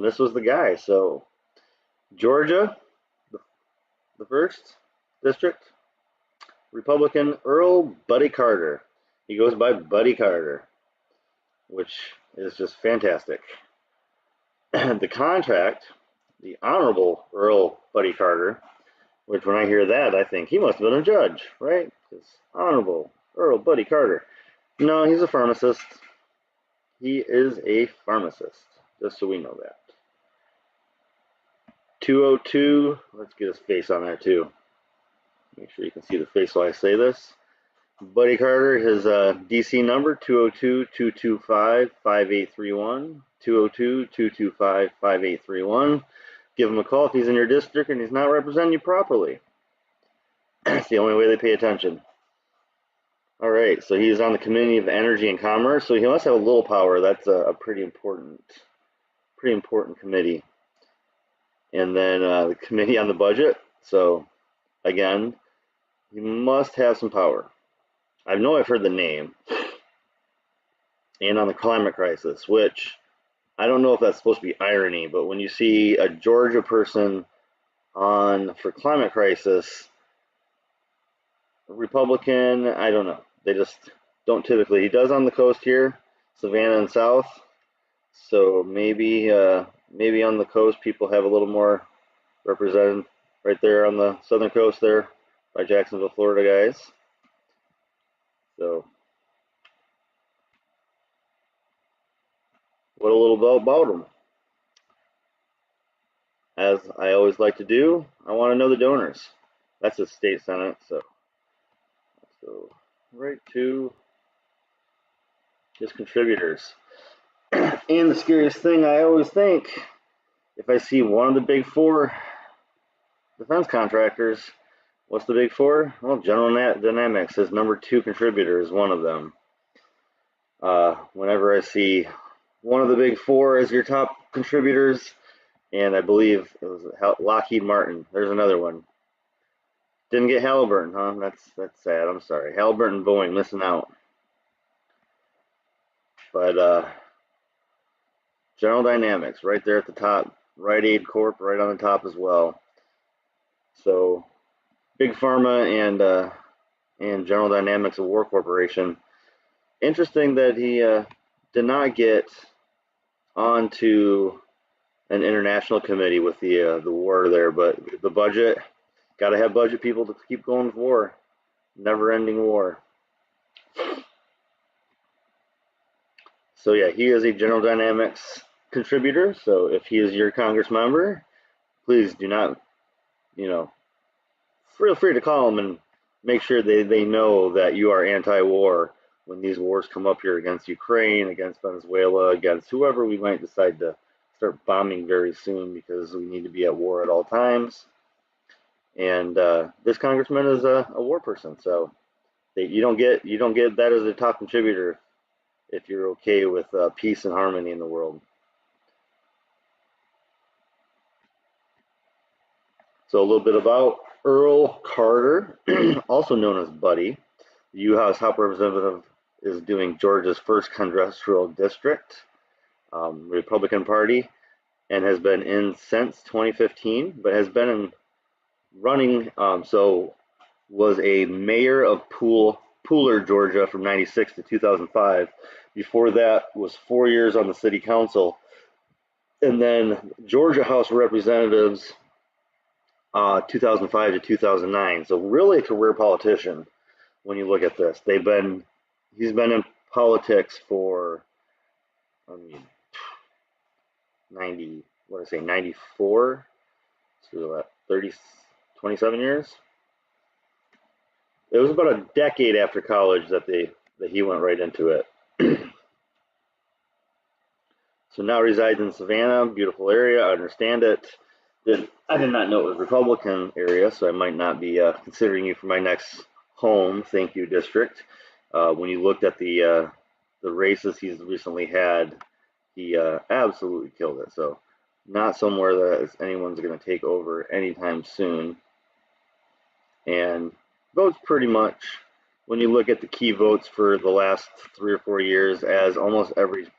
this was the guy. So Georgia, the first district, Republican Earl Buddy Carter. He goes by Buddy Carter, which is just fantastic. The contract, the Honorable Earl Buddy Carter, which when I hear that, I think he must have been a judge, right? Because Honorable Earl Buddy Carter. No, he's a pharmacist. He is a pharmacist, just so we know that. 202, let's get his face on there too. Make sure you can see the face while I say this. Buddy Carter, his DC number, 202-225-5831. 202-225-5831. Give him a call if he's in your district and he's not representing you properly. That's the only way they pay attention. All right, so he's on the Committee of Energy and Commerce, so he must have a little power. That's a pretty important committee. And then the Committee on the Budget. So again, he must have some power. I know I've heard the name. And on the climate crisis, which I don't know if that's supposed to be irony, but when you see a Georgia person on for climate crisis, a Republican, I don't know. They just don't typically. He does on the coast here, Savannah and South. So maybe maybe on the coast people have a little more represented right there on the southern coast there by Jacksonville, Florida guys. So what a little bit about him. As I always like to do, I want to know the donors. That's the state senate, so let's go right to his contributors. And the scariest thing I always think, if I see one of the big four defense contractors, what's the big four? Well, General Dynamics, his number 2 contributor, is one of them. Whenever I see one of the big four as your top contributors, and I believe it was Lockheed Martin. There's another one. Didn't get Halliburton, huh? That's sad. I'm sorry. Halliburton and Boeing missing out. But General Dynamics right there at the top. Rite Aid Corp right on the top as well. So Big Pharma and General Dynamics, a war corporation. Interesting that he did not get onto an international committee with the war there, but the budget, got to have budget people to keep going with war, never-ending war. So yeah, he is a General Dynamics contributor. So if he is your Congress member, please do not, feel free to call him and make sure they know that you are anti-war when these wars come up here against Ukraine, against Venezuela, against whoever we might decide to start bombing very soon, because we need to be at war at all times. And this congressman is a war person, so you don't get that as a top contributor if you're okay with peace and harmony in the world. So a little bit about Earl Carter, also known as Buddy. The U.S. House Representative is doing Georgia's 1st congressional district, Republican Party, and has been in since 2015, but has been in running, so was a mayor of Pooler, Georgia from 96 to 2005. Before that was 4 years on the city council. And then Georgia House of Representatives, 2005 to 2009. So really a career politician when you look at this. He's been in politics for, 94, so 27 years. It was about a decade after college that he went right into it. So now resides in Savannah, beautiful area. I understand it. I did not know it was Republican area, so I might not be considering you for my next home. Thank you, district. When you looked at the races he's recently had, he absolutely killed it. So not somewhere that anyone's going to take over anytime soon. And votes pretty much, when you look at the key votes for the last 3 or 4 years, as almost every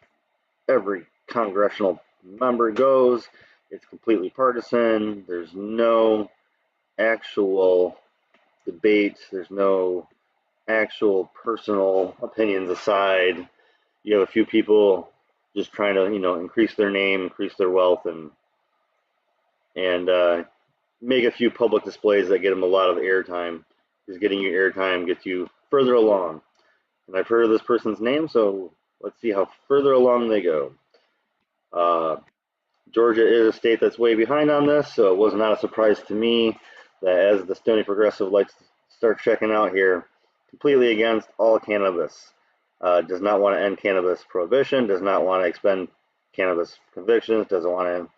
congressional member goes. It's completely partisan. There's no actual debate. There's no actual personal opinions aside. You have a few people just trying to, increase their name, increase their wealth, and make a few public displays that get them a lot of airtime. Because getting you airtime gets you further along. And I've heard of this person's name, so let's see how further along they go. Georgia is a state that's way behind on this, so it was not a surprise to me that as the Stony Progressive likes to start checking out here, completely against all cannabis. Does not want to end cannabis prohibition, does not want to expend cannabis convictions, doesn't want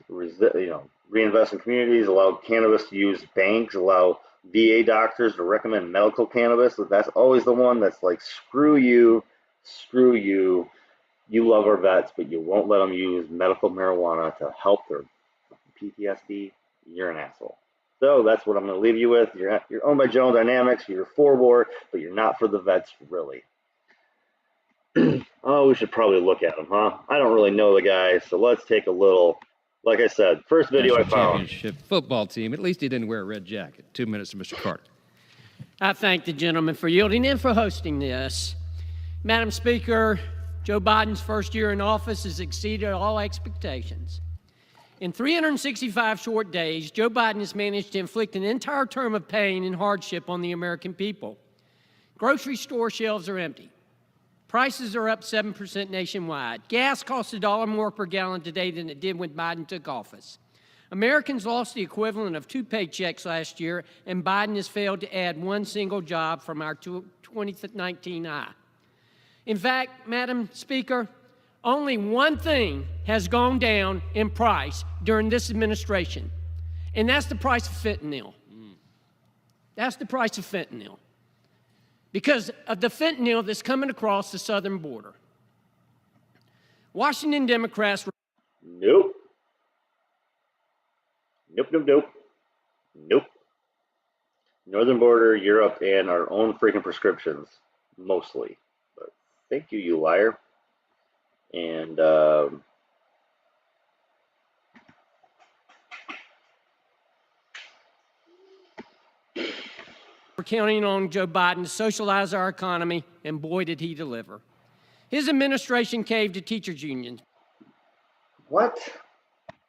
to reinvest in communities, allow cannabis to use banks, allow VA doctors to recommend medical cannabis. That's always the one that's like, screw you, screw you. You love our vets, but you won't let them use medical marijuana to help their PTSD. You're an asshole. So that's what I'm going to leave you with. You're owned by General Dynamics. You're for war, but you're not for the vets, really. Oh, we should probably look at him, huh? I don't really know the guy, so let's take a little. Like I said, first video I found. Championship football team. At least he didn't wear a red jacket. 2 minutes to Mr. Carter. I thank the gentleman for yielding and for hosting this. Madam Speaker, Joe Biden's first year in office has exceeded all expectations. In 365 short days, Joe Biden has managed to inflict an entire term of pain and hardship on the American people. Grocery store shelves are empty. Prices are up 7% nationwide. Gas costs $1 more per gallon today than it did when Biden took office. Americans lost the equivalent of 2 paychecks last year, and Biden has failed to add one single job from our 2019 high. In fact, Madam Speaker, only one thing has gone down in price during this administration, and that's the price of fentanyl. That's the price of fentanyl. Because of the fentanyl that's coming across the southern border. Washington Democrats. Nope. Nope. Northern border, Europe, and our own freaking prescriptions, mostly. But thank you, you liar. And we're counting on Joe Biden to socialize our economy, and boy, did he deliver. His administration caved to teachers' unions. What?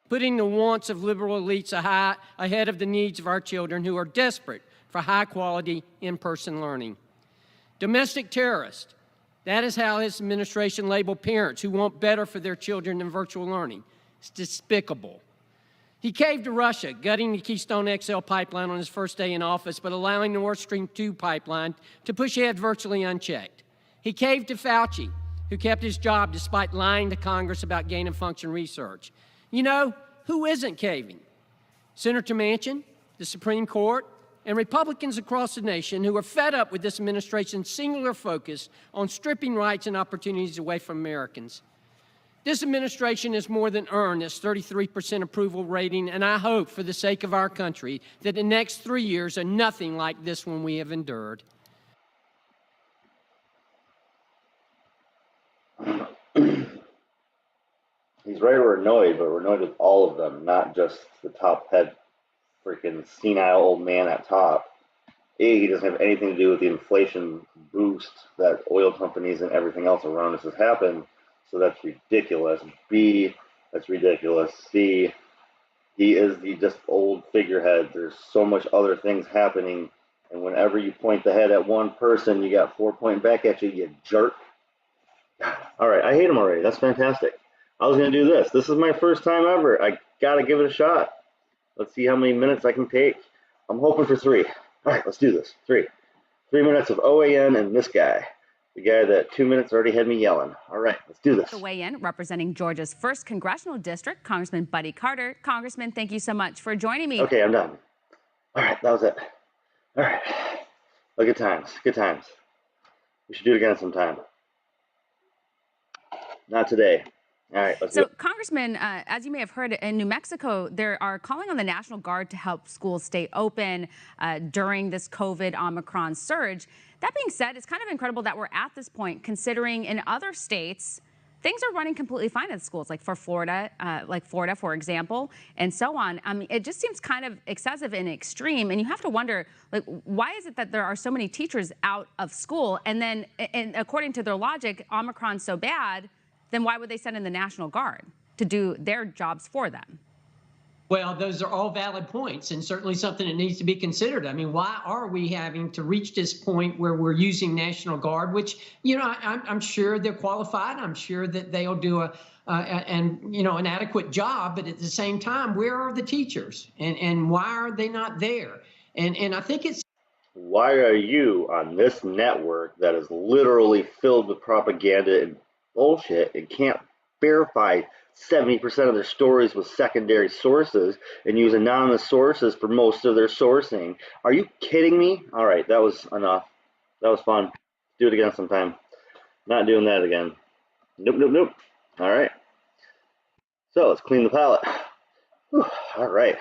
Putting the wants of liberal elites ahead of the needs of our children who are desperate for high-quality in-person learning. Domestic terrorist. That is how his administration labeled parents who want better for their children in virtual learning. It's despicable. He caved to Russia, gutting the Keystone XL pipeline on his first day in office, but allowing the Nord Stream 2 pipeline to push ahead virtually unchecked. He caved to Fauci, who kept his job despite lying to Congress about gain-of-function research. You know, who isn't caving? Senator Manchin, the Supreme Court, and Republicans across the nation who are fed up with this administration's singular focus on stripping rights and opportunities away from Americans. This administration has more than earned its 33% approval rating, and I hope, for the sake of our country, that the next 3 years are nothing like this one we have endured. He's right, we're annoyed, but we're annoyed with all of them, not just the top head freaking senile old man at top. A, he doesn't have anything to do with the inflation boost that oil companies and everything else around us has happened. So that's ridiculous. B, that's ridiculous. C, he is the just old figurehead. There's so much other things happening. And whenever you point the head at one person, you got 4 pointing back at you, you jerk. All right, I hate him already. That's fantastic. I was going to do this. This is my first time ever. I got to give it a shot. Let's see how many minutes I can take. I'm hoping for 3. All right, let's do this. 3 minutes of OAN and this guy. The guy that 2 minutes already had me yelling. All right, let's do this. To weigh in, representing Georgia's 1st congressional district, Congressman Buddy Carter. Congressman, thank you so much for joining me. Okay, I'm done. All right, that was it. All right. Well, good times. Good times. We should do it again sometime. Not today. All right, let's So, do it. Congressman, as you may have heard, in New Mexico, they are calling on the National Guard to help schools stay open during this COVID Omicron surge. That being said, it's kind of incredible that we're at this point, considering in other states, things are running completely fine at schools, like Florida, for example, and so on. I mean, it just seems kind of excessive and extreme, and you have to wonder, like, why is it that there are so many teachers out of school? And then, and according to their logic, Omicron's so bad, then why would they send in the National Guard to do their jobs for them? Well, those are all valid points and certainly something that needs to be considered. I mean, why are we having to reach this point where we're using National Guard, which, you know, I'm sure they're qualified. I'm sure that they'll do an adequate job. But at the same time, where are the teachers and why are they not there? And I think it's. Why are you on this network that is literally filled with propaganda and bullshit and can't verify 70% of their stories with secondary sources and use anonymous sources for most of their sourcing? Are you kidding me? All right, that was enough. That was fun. Do it again sometime. Not doing that again. Nope, nope, nope. All right. So let's clean the palate. Whew. All right.